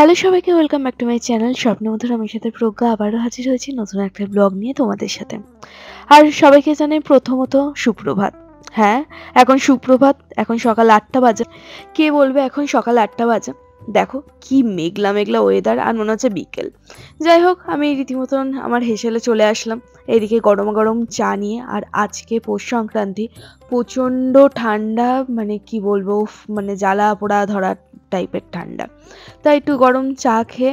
Hello সবাইকে, welcome back to my channel Swapnamadhur. আমার সাথে প্রজ্ঞা আবারও হাজির হয়েছি নতুন একটা ব্লগ নিয়ে তোমাদের সাথে। আর সবাইকে জানাই প্রথমত সুপ্রভাত। হ্যাঁ, এখন সুপ্রভাত, এখন সকাল 8টা বাজে। কে বলবে এখন সকাল 8টা বাজে? দেখো কি মেঘলা মেঘলা ওয়েদার, আর মনে হচ্ছে বিকেল। যাই হোক, আমি রীতিমতন আমার হেসেলে চলে আসলাম এদিকে গরম গরম চা নিয়ে। আর আজকে পৌষ সংক্রান্তি, প্রচণ্ড ঠান্ডা, মানে কি বলবো, মানে জ্বালা পোড়া ধরা টাইপের ঠান্ডা। তাই একটু গরম চা খেয়ে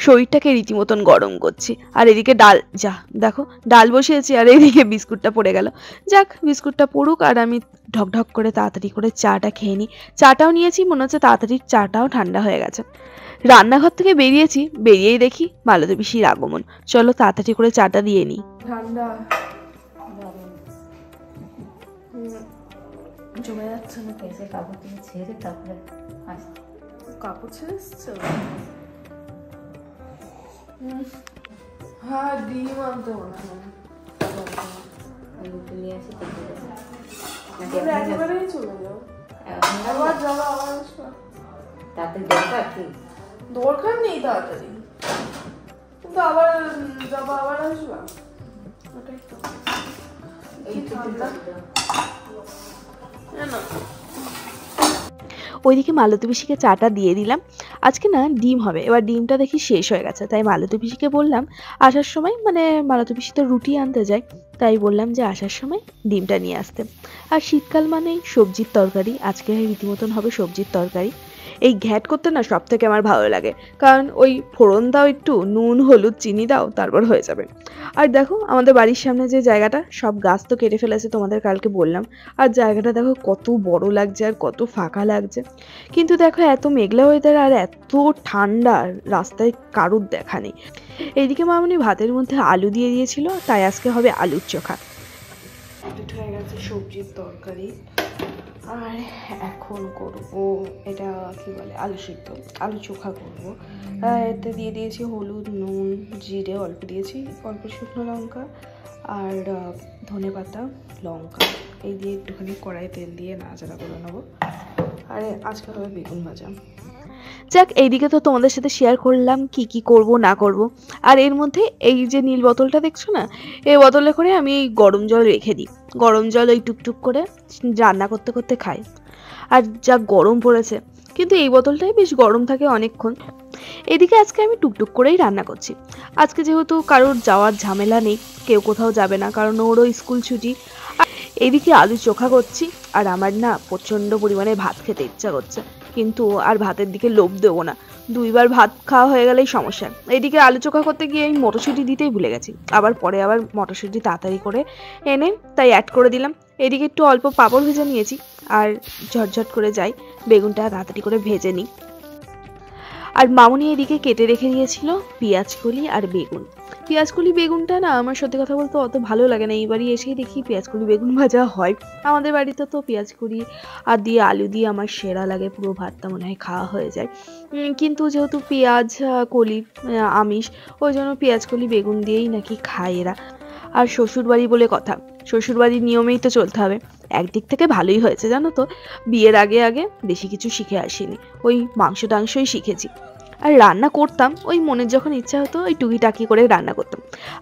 শরীরটাকে রীতিমতন গরম করছি। আর এদিকে ডাল, যা দেখো ডাল বসিয়েছি, আর এদিকে বিস্কুটটা পড়ে গেল। যাক, বিস্কুটটা পড়ুক, আর আমি ঢকঢক করে তাড়াতাড়ি করে চাটা খেয়ে নিই। চাটাও নিয়েছি, মনে হচ্ছে তাড়াতাড়ি চাটাও ঠান্ডা হয়ে গেছে। রান্নাঘর থেকে বেরিয়েছি, বেরিয়েই দেখি মালতী পিসির আগমন। চলো তাড়াতাড়ি করে চাটা দিয়ে নিই। ঠান্ডা জমে যাচ্ছে না, এসে কাপড় দিয়ে ছেড়ে তারপরে কাপড় ছেড়ে এসছো? হ্যাঁ, ডিম আনতে মনে হয়। নিয়ে আসি একেবারেই চলে যাও, আবার যাবো, আবার আসবো। তাতে দরকার কি? দরকার নেই তাড়াতাড়ি, কিন্তু আবার যাবো, আবার আসবো। ওটাই তো ওইদিকে মালতী পিসিকে চাটা দিয়ে দিলাম। আজকে না ডিম হবে, এবার ডিমটা দেখি শেষ হয়ে গেছে, তাই মালতী পিসিকে বললাম আসার সময়, মানে মালতী পিসি তো রুটি আনতে যায়, তাই বললাম যে আসার সময় ডিমটা নিয়ে আসতে। আর শীতকাল মানেই সবজির তরকারি, আজকে রীতিমতন হবে সবজির তরকারি। এই ঘ্যাট করতে না সব থেকে আমার ভালো লাগে, কারণ ওই ফোড়ন দাও, একটু নুন হলুদ চিনি দাও, তারপর হয়ে যাবে। আর দেখো আমাদের বাড়ির সামনে যে জায়গাটা, সব গাছ তো কেটে ফেলেছে, তোমাদের কালকে বললাম। আর জায়গাটা দেখো কত বড় লাগছে আর কত ফাঁকা লাগছে। কিন্তু দেখো এত মেঘলা ওয়েদার আর এত ঠান্ডা, রাস্তায় কারুর দেখা নেই। এইদিকে মামনি ভাতের মধ্যে আলু দিয়ে দিয়েছিল, তাই আজকে হবে আলুর চোখা। হয়ে গেছে সবজির তরকারি, আর এখন করব এটা কি বলে, আলু সিদ্ধ, আলু চোখা করব। এতে দিয়ে দিয়েছি হলুদ নুন জিরে, অল্প দিয়েছি, অল্প শুকনো লঙ্কা আর ধনে পাতা লঙ্কা, এই দিয়ে একটুখানি কড়াই তেল দিয়ে নাড়াচাড়া করে নেবো। আর আজকে হবে বেগুন ভাজা। যাক, এইদিকে তো তোমাদের সাথে শেয়ার করলাম কি কি করব না করব। আর এর মধ্যে এই যে নীল বোতলটা দেখছো না, এই বোতলে করে আমি এই গরম জল রেখে দিই। গরম জল ওই টুকটুক করে রান্না করতে করতে খাই। আর যা গরম পড়েছে, কিন্তু এই বোতলটাই বেশ গরম থাকে অনেকক্ষণ। এদিকে আজকে আমি টুকটুক করেই রান্না করছি। আজকে যেহেতু কারোর যাওয়ার ঝামেলা নেই, কেউ কোথাও যাবে না, কারণ ওরও স্কুল ছুটি। এদিকে আলু চোখা করছি, আর আমার না প্রচণ্ড পরিমাণে ভাত খেতে ইচ্ছা করছে, কিন্তু আর ভাতের দিকে লোভ দেবো না, দুইবার ভাত খাওয়া হয়ে গেলেই সমস্যা। এইদিকে আলু চোখা করতে গিয়ে এই মটরশুঁটি দিতেই ভুলে গেছি, আবার পরে আবার মটরশুঁটি তাড়াতাড়ি করে এনে তাই অ্যাড করে দিলাম। এদিকে একটু অল্প পাঁপড় ভেজে নিয়েছি, আর ঝটঝট করে যাই বেগুনটা তাড়াতাড়ি করে ভেজে নিই। আর মামুনি এদিকে কেটে রেখে দিয়েছিল পেঁয়াজকলি আর বেগুন। পেঁয়াজকলি বেগুনটা না আমার সত্যি কথা বলতে অত ভালো লাগে না, এইবারই এসেই দেখি পেঁয়াজকলি বেগুন ভাজা হয়। আমাদের বাড়িতে তো পেঁয়াজকলি আর দিয়ে আলু দিয়ে আমার সেরা লাগে, পুরো ভাতটা মনে হয় খাওয়া হয়ে যায়। কিন্তু যেহেতু পেঁয়াজ কলি আমিষ, ওই জন্য পেঁয়াজকলি বেগুন দিয়েই নাকি খায় এরা। আর শ্বশুরবাড়ি বলে কথা, শ্বশুরবাড়ির নিয়মেই তো চলতে হবে। একদিক থেকে ভালোই হয়েছে জানো তো, বিয়ের আগে আগে বেশি কিছু শিখে আসিনি, ওই মাংস টাংসই শিখেছি। আর রান্না করতাম ওই মনের যখন ইচ্ছা হতো ওই টুকিটাকি করে রান্না করতাম।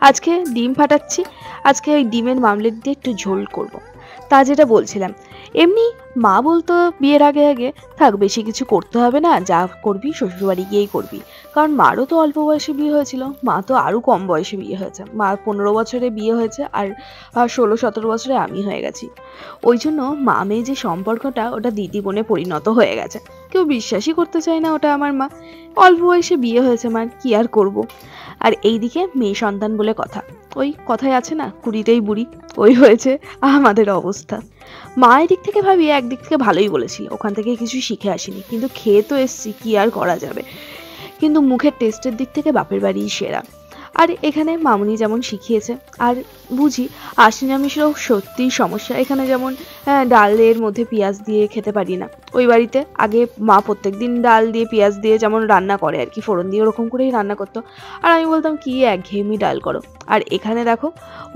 আজকে ডিম ফাটাচ্ছি, আজকে ওই ডিমের মামলেট দিয়ে একটু ঝোল করব। তা যেটা বলছিলাম, এমনি মা বলতো বিয়ের আগে আগে থাক, বেশি কিছু করতে হবে না, যা করবি শ্বশুরবাড়ি গিয়েই করবি। কারণ মারও তো অল্প বয়সে বিয়ে হয়েছিল, মা তো আরও কম বয়সে বিয়ে হয়েছে, মা 15 বছরে বিয়ে হয়েছে, আর 16-17 বছরে আমি হয়ে গেছি। ওই জন্য মা মেয়ে যে সম্পর্কটা, ওটা দিদি বোনে পরিণত হয়ে গেছে। কেউ বিশ্বাসই করতে চায় না ওটা আমার মা। অল্প বয়সে বিয়ে হয়েছে মার, কি আর করব। আর এইদিকে মেয়ে সন্তান বলে কথা, ওই কথায় আছে না, কুড়িতেই বুড়ি, ওই হয়েছে আমাদের অবস্থা। মা এদিক থেকে ভাবি একদিক থেকে ভালোই বলেছিল, ওখান থেকে কিছু শিখে আসিনি, কিন্তু খেয়ে তো এসছি, কি আর করা যাবে। কিন্তু মুখের টেস্টের দিক থেকে বাপের বাড়িই সেরা। আর এখানে মামুনি যেমন শিখিয়েছে, আর বুঝি আশি নিরামিষেরও সত্যিই সমস্যা। এখানে যেমন ডালের মধ্যে পেঁয়াজ দিয়ে খেতে পারি না, ওই বাড়িতে আগে মা প্রত্যেকদিন ডাল দিয়ে পেঁয়াজ দিয়ে যেমন রান্না করে আর কি, ফোড়ন দিয়ে ওরকম করেই রান্না করতো। আর আমি বলতাম কি একঘেয়েমি ডাল করো। আর এখানে দেখো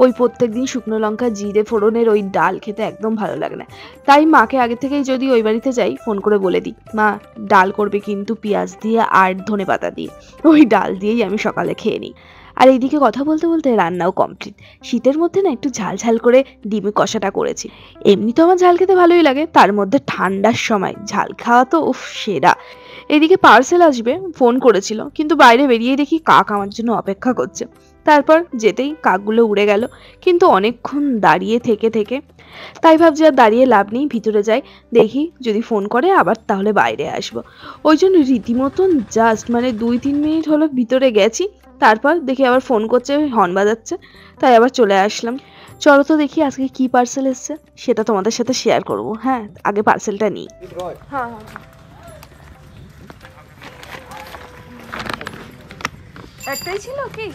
ওই প্রত্যেকদিন শুকনো লঙ্কা জিরে ফোড়নের ওই ডাল খেতে একদম ভালো লাগে না। তাই মাকে আগে থেকেই যদি ওই বাড়িতে যাই ফোন করে বলে দিই, মা ডাল করবে কিন্তু পেঁয়াজ দিয়ে আর ধনেপাতা দিয়ে, ওই ডাল দিয়েই আমি সকালে খেয়ে নিই। আর এইদিকে কথা বলতে বলতে রান্নাও কমপ্লিট। শীতের মধ্যে না একটু ঝাল ঝাল করে ডিমের কষাটা করেছি। এমনি তো আমার ঝাল খেতে ভালোই লাগে, তার মধ্যে ঠান্ডার সময় ঝাল খাওয়া তো উফ সেরা। এদিকে পার্সেল আসবে ফোন করেছিল, কিন্তু বাইরে বেরিয়ে দেখি কাক আমার জন্য অপেক্ষা করছে। তারপর যেতেই কাকগুলো উড়ে গেল, কিন্তু অনেকক্ষণ দাঁড়িয়ে থেকে থেকে তাই ভাবছি আর দাঁড়িয়ে লাভ নেই, ভিতরে যাই, দেখি যদি ফোন করে আবার তাহলে বাইরে আসবো। ওই জন্য রীতিমতন জাস্ট মানে 2-3 মিনিট হলো ভিতরে গেছি, তারপর দেখি আবার ফোন করছে, হর্ন বাজাচ্ছে, তাই আবার চলে আসলাম। চলো তো দেখি আজকে কি পার্সেল এসছে সেটা তোমাদের সাথে শেয়ার করব। হ্যাঁ আগে পার্সেলটা নিই। হ্যাঁ একটাই ছিল কি?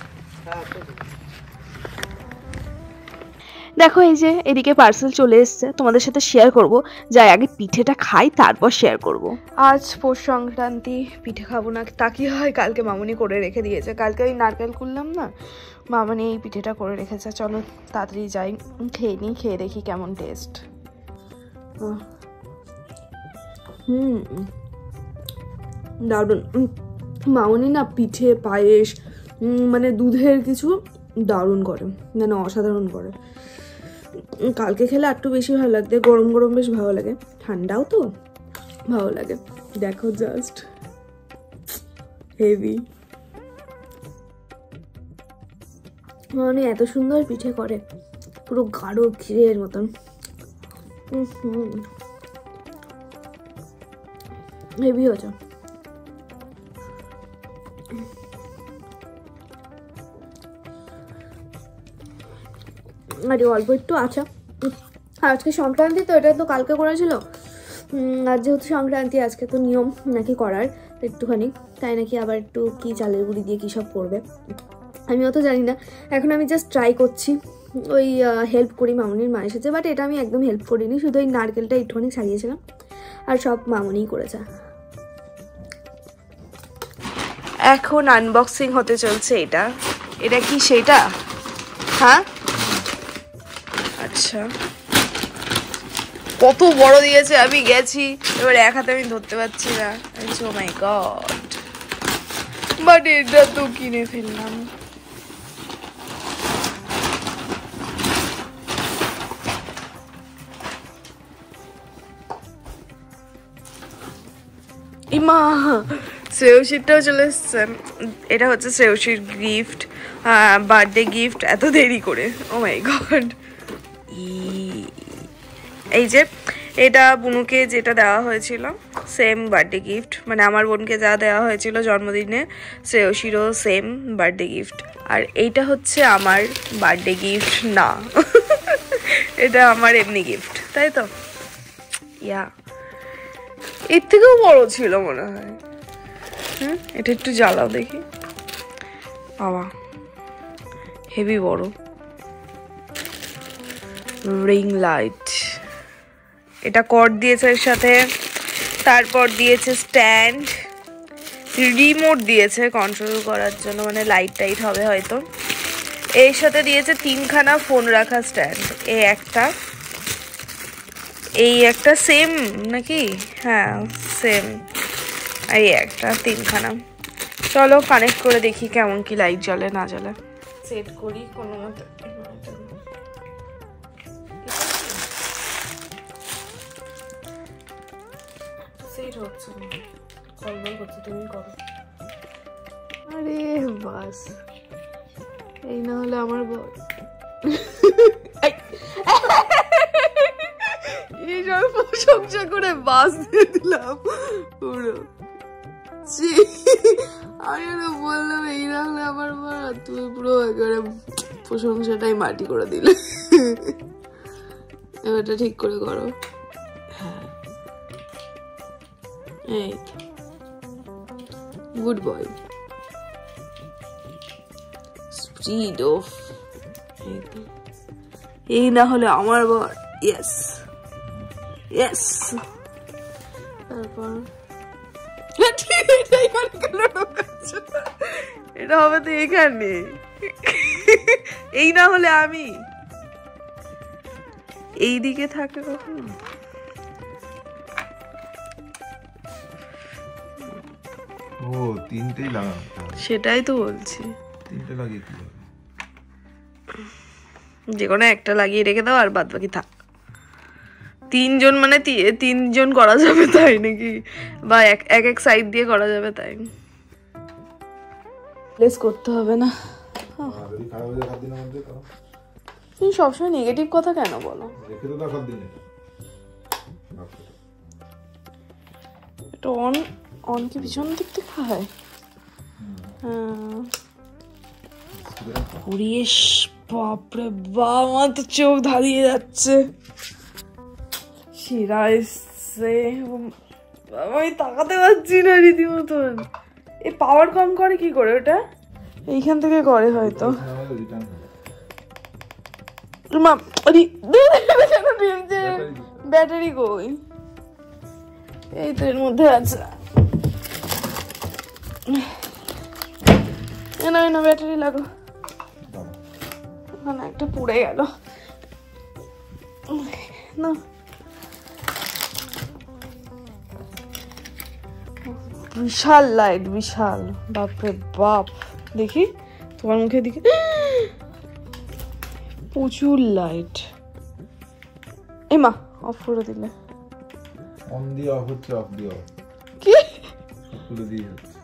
দেখো এই যে এদিকে পার্সেল চলে এসছে, তোমাদের সাথে শেয়ার করব। যাই আগে পিঠেটা খাই তারপর শেয়ার করব। আজ পৌষ সংক্রান্তি, পিঠে খাবো না তা কি হয়, কালকে মামুনি করে রেখে দিয়েছে। কালকে ওই নারকেল করলাম না, মামুনি এই পিঠেটা করে রেখেছে। চলো তাড়াতাড়ি যাই, খেয়ে নিই, খেয়ে দেখি কেমন টেস্ট। দারুণ। মামুনি না পিঠে পায়েস মানে দুধের কিছু দারুণ করে, মানে অসাধারণ করে। কালকে খেলে একটু বেশি ভালো লাগবে, গরম গরম বেশ ভালো লাগে, ঠান্ডাও তো ভালো লাগে। দেখো জাস্ট হেভি, মানে এত সুন্দর পিঠে করে, পুরো গাঢ় ক্ষীরের মতন। হেভি হয়েছে। আর অল্প একটু আছে, আজকে সংক্রান্তি তো, এটা তো কালকে করেছিল, আর যেহেতু সংক্রান্তি আজকে তো নিয়ম নাকি করার একটুখানি, তাই নাকি আবার একটু কি চালের গুঁড়ি দিয়ে কী সব করবে, আমিও তো জানি না। এখন আমি জাস্ট ট্রাই করছি, ওই হেল্প করি, মামুনির মা এসেছে, বাট এটা আমি একদম হেল্প করিনি, শুধু ওই নারকেলটা একটুখানি ছাড়িয়েছিলাম, আর সব মামুনিই করেছে। এখন আনবক্সিং হতে চলছে। এটা এটা কি সেটা? হ্যাঁ আচ্ছা, কত বড় দিয়েছে, আমি গেছি এবার এক হাতে আমি ধরতে পারছি না। ও মাই গড, বাট এটা তো কিনে ফেললাম। ইমা শ্রেয়সীরটাও চলে এসছে। এটা হচ্ছে শ্রেয়সীর গিফট, বার্থডে গিফট, এত দেরি করে। ও মাই গড। এই যে এটা বুনুকে যেটা দেওয়া হয়েছিল সেম বার্থডে গিফট, মানে আমার বোনকে যা দেওয়া হয়েছিল জন্মদিনে শ্রেয়সীরও সেম বার্থডে গিফট। আর এইটা হচ্ছে আমার বার্থডে গিফট না, এটা আমার এমনি গিফট, তাই তো? ইয়া, এর থেকেও বড় ছিল মনে হয়। এটা একটু জ্বালাও দেখি, বাবা হেভি বড়। রিং লাইট, এটা কর্ড দিয়েছে এর সাথে, তারপর দিয়েছে স্ট্যান্ড, রিমোট দিয়েছে কন্ট্রোল করার জন্য, মানে লাইট টাইট হবে হয়তো। এর সাথে দিয়েছে 3খানা ফোন রাখা স্ট্যান্ড, এই একটা সেম নাকি, হ্যাঁ সেম, এই একটা 3খানা। চলো কানেক্ট করে দেখি কেমন কি লাইট জ্বলে না জ্বলে, সেট করি কোনো মতো। সেট হচ্ছে না, কলবল করছে, তুমি করো। আরে বাস, এই না হলে আমার বল এই সব প্রশংসা করে বাস দিয়ে দিলাম পুরো। আমি বললাম এই না হলে আমার বল, তুমি পুরো একেবারে প্রশংসাটাই মাটি করে দিলে। এবারটা ঠিক করে করো। হ্যাঁ এই গুড বয়, স্পিড অফ, এই না হলে আমার বর। ইয়েস ইয়েস, তারপর এটা হবে তো এখানে, এই না হলে আমি এই দিকে থাকে কখনো। ও তিনটেই লাগানো, সেটাই তো বলছি, তিনটে লাগিয়ে কি হবে? যে কোনো একটা লাগিয়ে রেখে দাও আর বাদ বাকি থাক। তিনজন মানে তিনজন করা যাবে তাই নাকি, বা এক এক সাইড দিয়ে করা যাবে তাই? প্লেস করতে হবে না। যদি খারাপ হয়ে যায় 7 দিনের মধ্যে, তো তুমি সবসময় নেগেটিভ কথা কেন বলো? রেখে তো দাও 7 দিনে। এটা অন কি পিছন দিক থেকে হয়? হ্যাঁ, পুরিশ, বাপরে বাপ, আমার তো চোখ ধারিয়ে যাচ্ছে। শিরা এসছে, আমি তাকাতে পারছি না রীতিমতন। এই পাওয়ার কম করে কি করে ওটা? এইখান থেকে করে হয়তো। ব্যাটারি কই? এই তো এর মধ্যে আছে। না ব্যাটারি লাগো, ওখানে একটা পুড়ে গেল না। বিশাল লাইট, বিশাল, বাপরে বাপ। দেখি তোমার মুখের দিকে, প্রচুর লাইট। এই মা, অফ করে দিলে। অন দিয়ে অফ হচ্ছে, অফ দিয়ে অফ, কি খুলে দিয়ে হচ্ছে,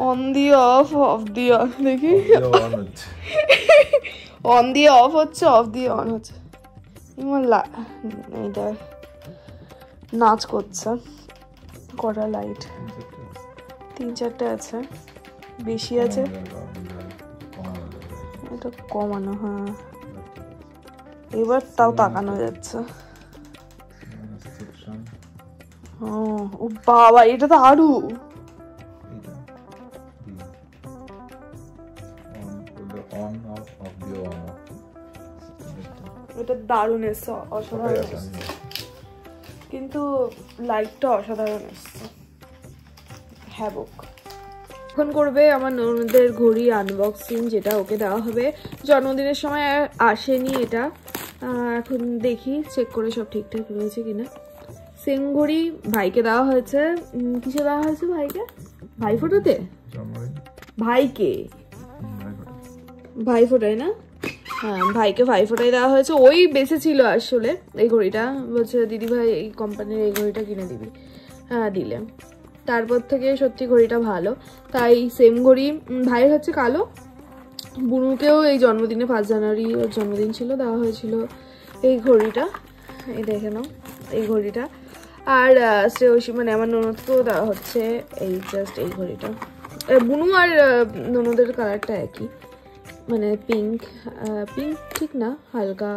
অন দিয়ে অফ, অফ দিয়ে অন। দেখি অন হচ্ছে, অন দিয়ে অফ হচ্ছে, অফ দিয়ে অন হচ্ছে। এইটা নাচ করছে। কটা লাইট? 3-4টে আছে, বেশি আছে। এটা কমানো, হ্যাঁ এবার তাও তাকানো যাচ্ছে। ও বাবা, এটা তো আরো। এটা দারুণ এসছে, অসাধারণ এসছে, কিন্তু লাইটটা অসাধারণ এসছে। হ্যাভক। এখন করবে আমার ননদের ঘড়ি আনবক্সিং, যেটা ওকে দেওয়া হবে। জন্মদিনের সময় আসেনি এটা, এখন দেখি চেক করে সব ঠিকঠাক রয়েছে কিনা। সেম ঘড়ি ভাইকে দেওয়া হয়েছে। কিসে দেওয়া হয়েছে ভাইকে? ভাই ফোটাতে? ভাইকে ভাই ফোটাই না? হ্যাঁ, ভাইকে ভাই ফোটাই দেওয়া হয়েছে। ওই বেঁচে ছিল আসলে এই ঘড়িটা, বলছে দিদি ভাই এই কোম্পানির এই ঘড়িটা কিনে দিবি। হ্যাঁ দিলে, তারপর থেকে সত্যি ঘড়িটা ভালো। তাই সেম ঘড়ি ভাইয়ের হচ্ছে কালো, বুনুকেও এই জন্মদিনে 5 জানুয়ারি ওর জন্মদিন ছিল, দেওয়া হয়েছিল এই ঘড়িটা। এই দেখে নাও এই ঘড়িটা। আর শ্রেয়সী মানে আমার ননদকেও দেওয়া হচ্ছে এই জাস্ট এই ঘড়িটা। বুনু আর ননদের কালারটা একই, মানে পিঙ্ক, পিঙ্ক ঠিক না, হালকা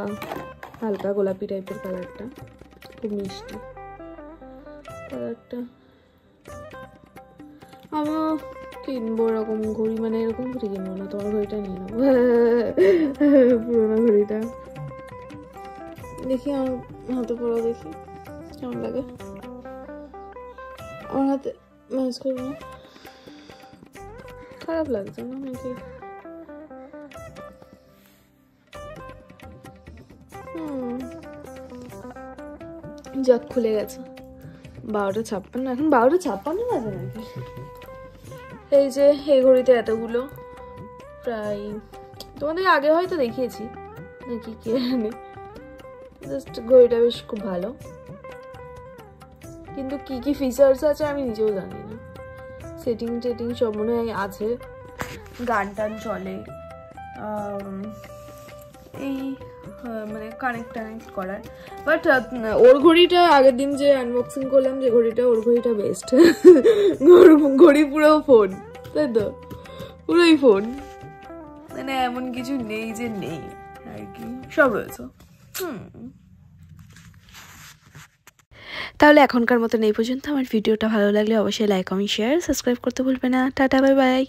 হালকা গোলাপি টাইপের কালারটা, খুব মিষ্টি কালারটা। আমিও কিনবো এরকম ঘড়ি, মানে এরকম ঘড়ি কিনবো না, তোমার ঘড়িটা নিয়ে নেবো, পুরোনো ঘড়িটা। দেখি আমার হাতে পরা, দেখি কেমন লাগে। আমার হাতে ম্যাচ করবো না, খারাপ লাগছে না নাকি? যাক, খুলে গেছে। 12:56, এখন 12:56 বাজে নাকি? এই যে এই ঘড়িতে এতগুলো, প্রায় তোমাদের আগে হয়তো দেখিয়েছি নাকি কে জানে। জাস্ট ঘড়িটা বেশ খুব ভালো, কিন্তু কি কি ফিচার্স আছে আমি নিজেও জানি না। সেটিং টেটিং সব মনে হয় আছে, গান টান চলে, এই মানে কানেক্ট করার। বাট ওর ঘড়িটা আগের দিন যে আনবক্সিং করলাম যে ঘড়িটা, ওর ঘড়িটা বেস্ট। ঘড়ি পুরো ফোন, তাই তো, পুরোই ফোন, মানে এমন কিছু নেই যে নেই আর কি, সব রয়েছে। তাহলে এখনকার মতন এই পর্যন্ত। আমার ভিডিওটা ভালো লাগলে অবশ্যই লাইক, কমেন্ট, শেয়ার, সাবস্ক্রাইব করতে ভুলবে না। Tata, bye bye.